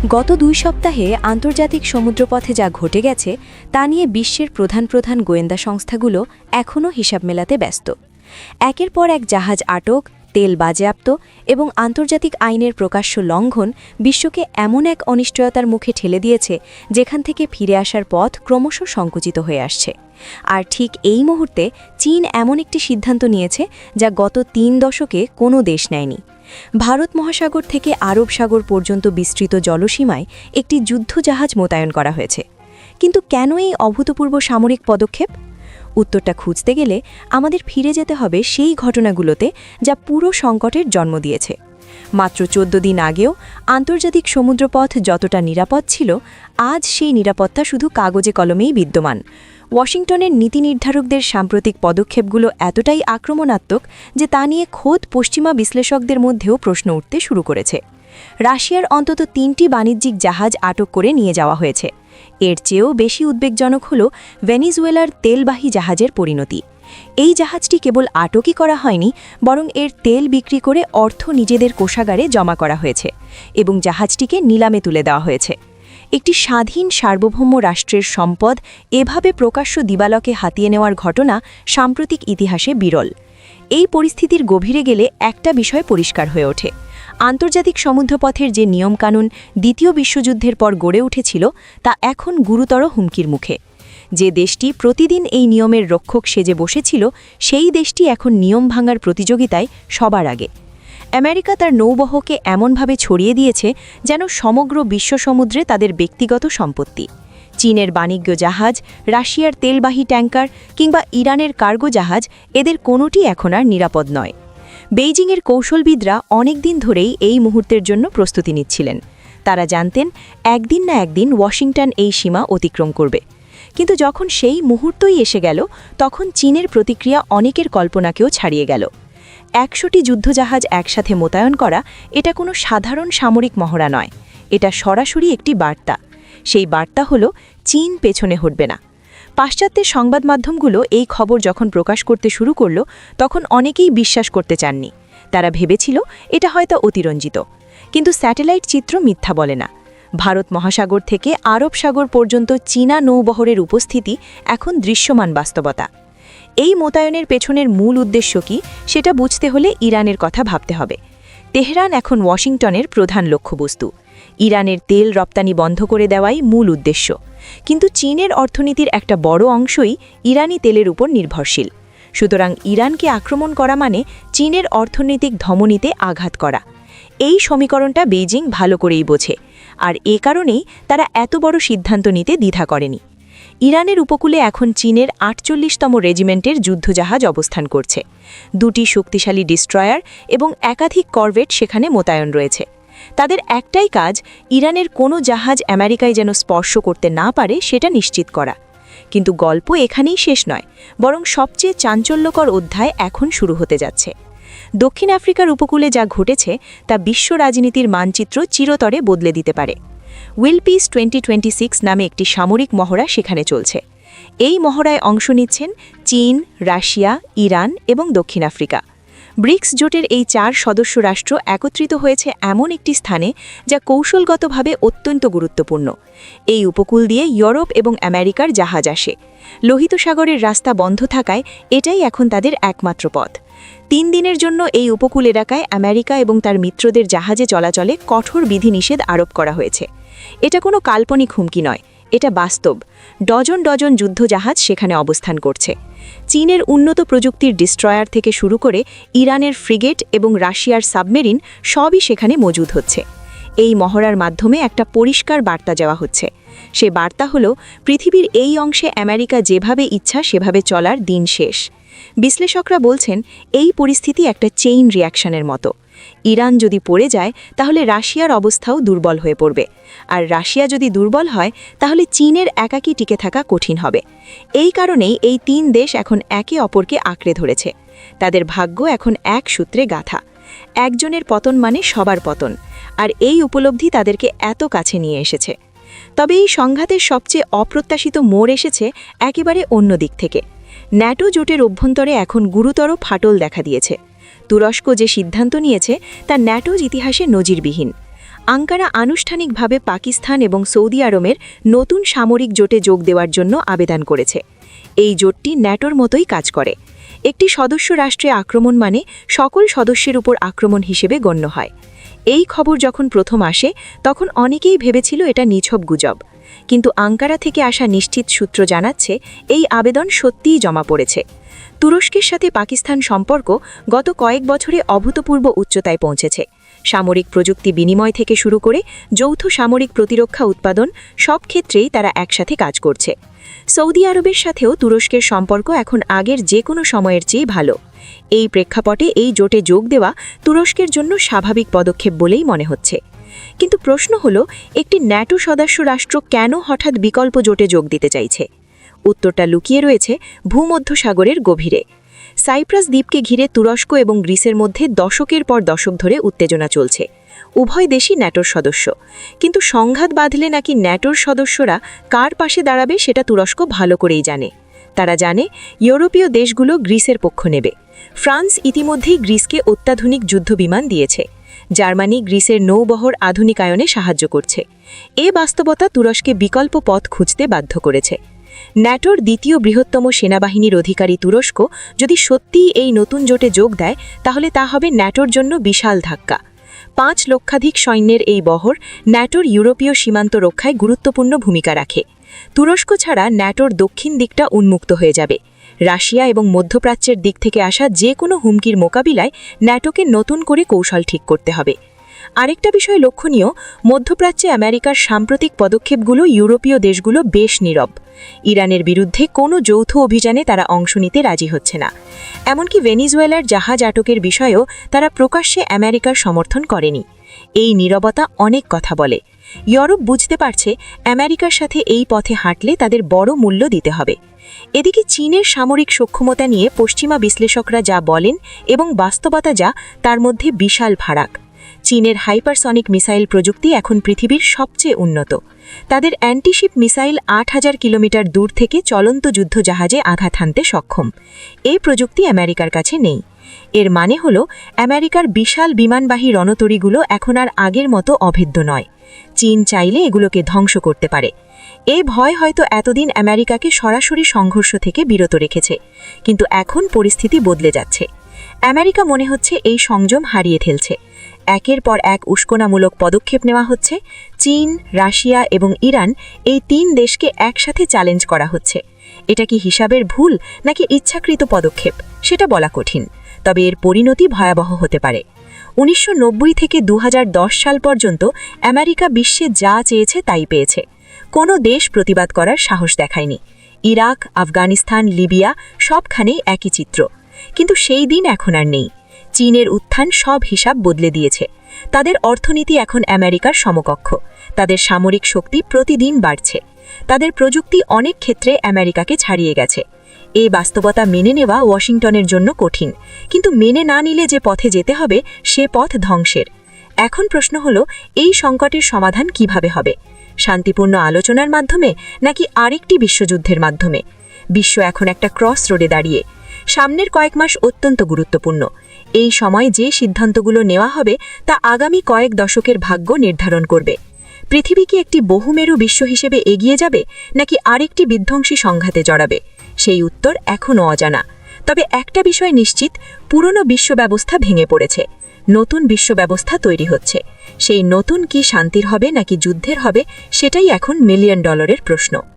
গত ২ সপ্তাহে আন্তর্জাতিক সমুদ্রপথে যা ঘটে গেছে তা নিয়ে বিশ্বের প্রধান প্রধান গোয়েন্দা সংস্থাগুলো এখনও হিসাব মেলাতে ব্যস্ত। একের পর এক জাহাজ আটক, তেল বাজেয়াপ্ত এবং আন্তর্জাতিক আইনের প্রকাশ্য লঙ্ঘন বিশ্বকে এমন এক অনিশ্চয়তার মুখে ঠেলে দিয়েছে যেখান থেকে ফিরে আসার পথ ক্রমশ সংকুচিত হয়ে আসছে। আর ঠিক এই মুহূর্তে চীন এমন একটি সিদ্ধান্ত নিয়েছে যা গত ৩ দশকে কোনো দেশ নেয়নি। ভারত মহাসাগর থেকে আরব সাগর পর্যন্ত বিস্তৃত জলসীমায় একটি যুদ্ধজাহাজ মোতায়েন করা হয়েছে। কিন্তু কেন এই অভূতপূর্ব সামরিক পদক্ষেপ? উত্তরটা খুঁজতে গেলে আমাদের ফিরে যেতে হবে সেই ঘটনাগুলোতে যা পুরো সংকটের জন্ম দিয়েছে। মাত্র ১৪ দিন আগেও আন্তর্জাতিক সমুদ্রপথ যতটা নিরাপদ ছিল, আজ সেই নিরাপত্তা শুধু কাগজে কলমেই বিদ্যমান। ওয়াশিংটনের নীতি নির্ধারকদের সাম্প্রতিক পদক্ষেপগুলো এতটাই আক্রমণাত্মক যে তা নিয়ে খোদ পশ্চিমা বিশ্লেষকদের মধ্যেও প্রশ্ন উঠতে শুরু করেছে। রাশিয়ার অন্তত ৩টি বাণিজ্যিক জাহাজ আটক করে নিয়ে যাওয়া হয়েছে। এর চেয়েও বেশি উদ্বেগজনক হল ভেনিজুয়েলার তেলবাহী জাহাজের পরিণতি। এই জাহাজটি কেবল আটকই করা হয়নি, বরং এর তেল বিক্রি করে অর্থ নিজেদের কোষাগারে জমা করা হয়েছে এবং জাহাজটিকে নিলামে তুলে দেওয়া হয়েছে। একটি স্বাধীন সার্বভৌম রাষ্ট্রের সম্পদ এভাবে প্রকাশ্য দিবালকে হাতিয়ে নেওয়ার ঘটনা সাম্প্রতিক ইতিহাসে বিরল। এই পরিস্থিতির গভীরে গেলে একটা বিষয় পরিষ্কার হয়ে ওঠে। আন্তর্জাতিক সমুদ্রপথের যে নিয়মকানুন দ্বিতীয় বিশ্বযুদ্ধের পর গড়ে উঠেছিল তা এখন গুরুতর হুমকির মুখে। যে দেশটি প্রতিদিন এই নিয়মের রক্ষক সেজে বসেছিল, সেই দেশটি এখন নিয়ম ভাঙার প্রতিযোগিতায় সবার আগে। আমেরিকা তার নৌবহকে এমনভাবে ছড়িয়ে দিয়েছে যেন সমগ্র বিশ্ব সমুদ্রে তাদের ব্যক্তিগত সম্পত্তি। চীনের বাণিজ্য জাহাজ, রাশিয়ার তেলবাহী ট্যাঙ্কার কিংবা ইরানের কার্গো জাহাজ, এদের কোনোটি এখন আর নিরাপদ নয়। বেইজিংয়ের কৌশলবিদরা অনেকদিন ধরেই এই মুহূর্তের জন্য প্রস্তুতি নিচ্ছিলেন। তারা জানতেন একদিন না একদিন ওয়াশিংটন এই সীমা অতিক্রম করবে। কিন্তু যখন সেই মুহূর্তই এসে গেল, তখন চীনের প্রতিক্রিয়া অনেকের কল্পনাকেও ছাড়িয়ে গেল। ১০০টি যুদ্ধজাহাজ একসাথে মোতায়েন করা এটা কোনো সাধারণ সামরিক মহড়া নয়, এটা সরাসরি একটি বার্তা। সেই বার্তা হলো চীন পেছনে হটবে না। পাশ্চাত্যের সংবাদ মাধ্যমগুলো এই খবর যখন প্রকাশ করতে শুরু করল, তখন অনেকেই বিশ্বাস করতে চাননি। তারা ভেবেছিল এটা হয়তো অতিরঞ্জিত। কিন্তু স্যাটেলাইট চিত্র মিথ্যা বলে না। ভারত মহাসাগর থেকে আরব সাগর পর্যন্ত চীনা নৌবহরের উপস্থিতি এখন দৃশ্যমান বাস্তবতা। এই মোতায়েনের পেছনের মূল উদ্দেশ্য কি, সেটা বুঝতে হলে ইরানের কথা ভাবতে হবে। তেহরান এখন ওয়াশিংটনের প্রধান লক্ষ্যবস্তু। ইরানের তেল রপ্তানি বন্ধ করে দেওয়াই মূল উদ্দেশ্য। কিন্তু চীনের অর্থনীতির একটা বড় অংশই ইরানি তেলের উপর নির্ভরশীল। সুতরাং ইরানকে আক্রমণ করা মানে চীনের অর্থনৈতিক ধমনীতে আঘাত করা। এই সমীকরণটা বেইজিং ভালো করেই বোঝে, আর এ কারণেই তারা এত বড় সিদ্ধান্ত নিতে দ্বিধা করেনি। ইরানের উপকূলে এখন চীনের ৪৮তম রেজিমেন্টের যুদ্ধজাহাজ অবস্থান করছে। ২টি শক্তিশালী ডিস্ট্রয়ার এবং একাধিক করভেট সেখানে মোতায়েন রয়েছে। তাদের একটাই কাজ, ইরানের কোনো জাহাজ আমেরিকায় যেন স্পর্শ করতে না পারে সেটা নিশ্চিত করা। কিন্তু গল্প এখানেই শেষ নয়, বরং সবচেয়ে চাঞ্চল্যকর অধ্যায় এখন শুরু হতে যাচ্ছে। দক্ষিণ আফ্রিকার উপকূলে যা ঘটেছে তা বিশ্ব রাজনীতির মানচিত্র চিরতরে বদলে দিতে পারে। উইলপিস 2026 নামে একটি সামরিক মহড়া সেখানে চলছে। এই মহড়ায় অংশ নিচ্ছেন চীন, রাশিয়া, ইরান এবং দক্ষিণ আফ্রিকা। ব্রিক্স জোটের এই ৪ সদস্য রাষ্ট্র একত্রিত হয়েছে এমন একটি স্থানে যা কৌশলগতভাবে অত্যন্ত গুরুত্বপূর্ণ। এই উপকূল দিয়ে ইউরোপ এবং আমেরিকার জাহাজ আসে। লোহিত সাগরের রাস্তা বন্ধ থাকায় এটাই এখন তাদের একমাত্র পথ। ৩ দিনের জন্য এই উপকূল এলাকায় আমেরিকা এবং তার মিত্রদের জাহাজে চলাচলে কঠোর বিধিনিষেধ আরোপ করা হয়েছে। এটা কোনো কাল্পনিক হুমকি নয়, এটা বাস্তব। ডজন ডজন যুদ্ধজাহাজ সেখানে অবস্থান করছে। চীনের উন্নত প্রযুক্তির ডিস্ট্রয়ার থেকে শুরু করে ইরানের ফ্রিগেট এবং রাশিয়ার সাবমেরিন সবই সেখানে মজুদ হচ্ছে। এই মহড়ার মাধ্যমে একটা পরিষ্কার বার্তা দেওয়া হচ্ছে। সে বার্তা হলো পৃথিবীর এই অংশে আমেরিকা যেভাবে ইচ্ছা সেভাবে চলার দিন শেষ। বিশ্লেষকরা বলছেন এই পরিস্থিতি একটা চেইন রিয়াকশনের মতো। ইরান যদি পড়ে যায় তাহলে রাশিয়ার অবস্থাও দুর্বল হয়ে পড়বে, আর রাশিয়া যদি দুর্বল হয় তাহলে চীনের একাকী টিকে থাকা কঠিন হবে। এই কারণেই এই ৩ দেশ এখন একে অপরকে আঁকড়ে ধরেছে। তাদের ভাগ্য এখন এক সূত্রে গাঁথা। একজনের পতন মানে সবার পতন, আর এই উপলব্ধি তাদেরকে এত কাছে নিয়ে এসেছে। তবে এই সংঘাতের সবচেয়ে অপ্রত্যাশিত মোড় এসেছে একেবারে অন্য দিক থেকে। ন্যাটো জোটের অভ্যন্তরে এখন গুরুতর ফাটল দেখা দিয়েছে। তুরস্ক যে সিদ্ধান্ত নিয়েছে তা ন্যাটোর ইতিহাসে নজিরবিহীন। আঙ্কারা আনুষ্ঠানিকভাবে পাকিস্তান এবং সৌদি আরবের নতুন সামরিক জোটে যোগ দেওয়ার জন্য আবেদন করেছে। এই জোটটি ন্যাটোর মতোই কাজ করে। একটি সদস্য রাষ্ট্রে আক্রমণ মানে সকল সদস্যের উপর আক্রমণ হিসেবে গণ্য হয়। এই খবর যখন প্রথম আসে তখন অনেকেই ভেবেছিল এটা নিছক গুজব, কিন্তু আঙ্কারা থেকে আসা নিশ্চিত সূত্র জানাচ্ছে এই আবেদন সত্যিই জমা পড়েছে। তুরস্কের সাথে পাকিস্তান সম্পর্ক গত কয়েক বছরে অভূতপূর্ব উচ্চতায় পৌঁছেছে। সামরিক প্রযুক্তি বিনিময় থেকে শুরু করে যৌথ সামরিক প্রতিরক্ষা উৎপাদন সব ক্ষেত্রেই তারা একসাথে কাজ করছে। সৌদি আরবের সাথেও তুরস্কের সম্পর্ক এখন আগের যে কোনো সময়ের চেয়ে ভালো। এই প্রেক্ষাপটে এই জোটে যোগ দেওয়া তুরস্কের জন্য স্বাভাবিক পদক্ষেপ বলেই মনে হচ্ছে। কিন্তু প্রশ্ন হলো, একটি ন্যাটো সদস্য রাষ্ট্র কেন হঠাৎ বিকল্প জোটে যোগ দিতে চাইছে? উত্তরটা লুকিয়ে রয়েছে ভূমধ্যসাগরের গভীরে। সাইপ্রাস দ্বীপকে ঘিরে তুরস্ক এবং গ্রিসের মধ্যে দশকের পর দশক ধরে উত্তেজনা চলছে। উভয় দেশই ন্যাটোর সদস্য, কিন্তু সংঘাত বাঁধলে নাকি ন্যাটোর সদস্যরা কার পাশে দাঁড়াবে সেটা তুরস্ক ভালো করেই জানে। তারা জানে ইউরোপীয় দেশগুলো গ্রিসের পক্ষ নেবে। ফ্রান্স ইতিমধ্যেই গ্রিসকে অত্যাধুনিক যুদ্ধবিমান দিয়েছে। জার্মানি গ্রিসের নৌবহর আধুনিকায়নে সাহায্য করছে। এ বাস্তবতা তুরস্কে বিকল্প পথ খুঁজতে বাধ্য করেছে। ন্যাটোর দ্বিতীয় বৃহত্তম সেনাবাহিনীর অধিকারী তুরস্ক যদি সত্যিই এই নতুন জোটে যোগ দেয়, তাহলে তা হবে ন্যাটোর জন্য বিশাল ধাক্কা। ৫ লক্ষাধিক সৈন্যের এই বহর ন্যাটোর ইউরোপীয় সীমান্ত রক্ষায় গুরুত্বপূর্ণ ভূমিকা রাখে। তুরস্ক ছাড়া ন্যাটোর দক্ষিণ দিকটা উন্মুক্ত হয়ে যাবে। রাশিয়া এবং মধ্যপ্রাচ্যের দিক থেকে আসা যে কোনো হুমকির মোকাবিলায় ন্যাটোকে নতুন করে কৌশল ঠিক করতে হবে। আরেকটা বিষয় লক্ষণীয়, মধ্যপ্রাচ্যে আমেরিকার সাম্প্রতিক পদক্ষেপগুলো ইউরোপীয় দেশগুলো বেশ নীরব। ইরানের বিরুদ্ধে কোনো যৌথ অভিযানে তারা অংশ নিতে রাজি হচ্ছে না। এমনকি ভেনিজুয়েলার জাহাজ আটকের বিষয়েও তারা প্রকাশ্যে আমেরিকার সমর্থন করেনি। এই নীরবতা অনেক কথা বলে। ইউরোপ বুঝতে পারছে আমেরিকার সাথে এই পথে হাঁটলে তাদের বড় মূল্য দিতে হবে। এদিকে চীনের সামরিক সক্ষমতা নিয়ে পশ্চিমা বিশ্লেষকরা যা বলেন এবং বাস্তবতা যা, তার মধ্যে বিশাল ফারাক। চীনের হাইপারসনিক মিসাইল প্রযুক্তি এখন পৃথিবীর সবচেয়ে উন্নত। তাদের অ্যান্টিশিপ মিসাইল ৮,০০০ কিলোমিটার দূর থেকে চলন্ত যুদ্ধজাহাজে আঘাত হানতে সক্ষম। এই প্রযুক্তি আমেরিকার কাছে নেই। এর মানে হল আমেরিকার বিশাল বিমানবাহী রণতরীগুলো এখন আর আগের মতো অভেদ্য নয়। চীন চাইলে এগুলোকে ধ্বংস করতে পারে। এই ভয় হয়তো এতদিন আমেরিকাকে সরাসরি সংঘর্ষ থেকে বিরত রেখেছে, কিন্তু এখন পরিস্থিতি বদলে যাচ্ছে। আমেরিকা মনে হচ্ছে এই সংযম হারিয়ে ফেলছে। একের পর এক উস্কানিমূলক পদক্ষেপ নেওয়া হচ্ছে। চীন, রাশিয়া এবং ইরান, এই ৩ দেশকে একসাথে চ্যালেঞ্জ করা হচ্ছে। এটা কি হিসাবের ভুল নাকি ইচ্ছাকৃত পদক্ষেপ, সেটা বলা কঠিন। তবে এর পরিণতি ভয়াবহ হতে পারে। ১৯৯০ থেকে ২০১০ সাল পর্যন্ত আমেরিকা বিশ্বে যা চেয়েছে তাই পেয়েছে। কোনো দেশ প্রতিবাদ করার সাহস দেখায়নি। ইরাক, আফগানিস্তান, লিবিয়া সবখানেই একই চিত্র। কিন্তু সেই দিন এখন আর নেই। চীনের উত্থান সব হিসাব বদলে দিয়েছে। তাদের অর্থনীতি এখন আমেরিকার সমকক্ষ। তাদের সামরিক শক্তি প্রতিদিন বাড়ছে। তাদের প্রযুক্তি অনেক ক্ষেত্রে আমেরিকাকে ছাড়িয়ে গেছে। এই বাস্তবতা মেনে নেওয়া ওয়াশিংটনের জন্য কঠিন, কিন্তু মেনে না নিলে যে পথে যেতে হবে সে পথ ধ্বংসের। এখন প্রশ্ন হলো, এই সংকটের সমাধান কিভাবে হবে? শান্তিপূর্ণ আলোচনার মাধ্যমে নাকি আরেকটি বিশ্বযুদ্ধের মাধ্যমে? বিশ্ব এখন একটা ক্রস রোডে দাঁড়িয়ে। সামনের কয়েক মাস অত্যন্ত গুরুত্বপূর্ণ। এই সময় যে সিদ্ধান্তগুলো নেওয়া হবে তা আগামী কয়েক দশকের ভাগ্য নির্ধারণ করবে। পৃথিবী কি একটি বহুমেরু বিশ্ব হিসেবে এগিয়ে যাবে নাকি আরেকটি বিধ্বংসী সংঘাতে জড়াবে? সেই উত্তর এখনও অজানা। তবে একটা বিষয় নিশ্চিত, পুরনো বিশ্ব ব্যবস্থা ভেঙে পড়েছে। নতুন বিশ্ব ব্যবস্থা তৈরি হচ্ছে। সেই নতুন কি শান্তির হবে নাকি যুদ্ধের হবে, সেটাই এখন $1,000,000 প্রশ্ন।